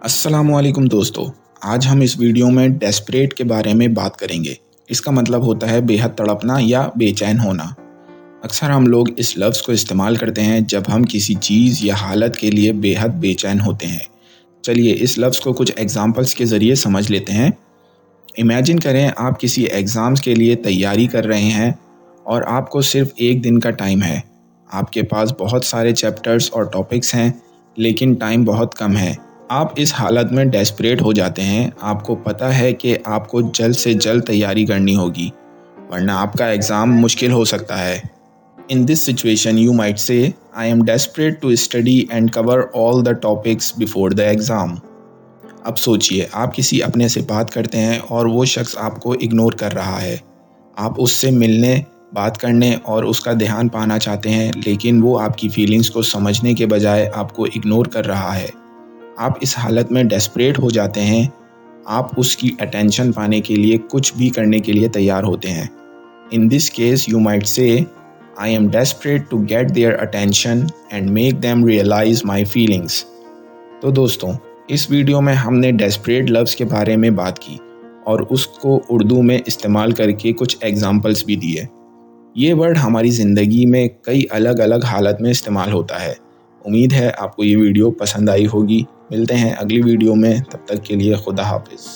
अस्सलामुअलैकुम दोस्तों, आज हम इस वीडियो में डेस्परेट के बारे में बात करेंगे। इसका मतलब होता है बेहद तड़पना या बेचैन होना। अक्सर हम लोग इस लफ्ज़ को इस्तेमाल करते हैं जब हम किसी चीज़ या हालत के लिए बेहद बेचैन होते हैं। चलिए इस लफ्ज़ को कुछ एग्जांपल्स के ज़रिए समझ लेते हैं। इमेजिन करें आप किसी एग्ज़ाम्स के लिए तैयारी कर रहे हैं और आपको सिर्फ एक दिन का टाइम है। आपके पास बहुत सारे चैप्टर्स और टॉपिक्स हैं, लेकिन टाइम बहुत कम है। आप इस हालत में डेस्परेट हो जाते हैं। आपको पता है कि आपको जल्द से जल्द तैयारी करनी होगी, वरना आपका एग्ज़ाम मुश्किल हो सकता है। In this situation, you might say, I am desperate to study and cover all the topics before the exam. अब सोचिए, आप किसी अपने से बात करते हैं और वो शख्स आपको इग्नोर कर रहा है। आप उससे मिलने, बात करने और उसका ध्यान पाना चाहते हैं, लेकिन वो आपकी फीलिंग्स को समझने के बजाय आपको इग्नोर कर रहा है। आप इस हालत में डेस्परेट हो जाते हैं। आप उसकी अटेंशन पाने के लिए कुछ भी करने के लिए तैयार होते हैं। In this case you might say, I am desperate to get their attention and make them realise my feelings. तो दोस्तों, इस वीडियो में हमने डेस्परेट लफ्ज़ के बारे में बात की और उसको उर्दू में इस्तेमाल करके कुछ एग्जाम्पल्स भी दिए। ये वर्ड हमारी ज़िंदगी में कई अलग अलग हालत में इस्तेमाल होता है। उम्मीद है आपको ये वीडियो पसंद आई होगी। मिलते हैं अगली वीडियो में, तब तक के लिए खुदा हाफिज़।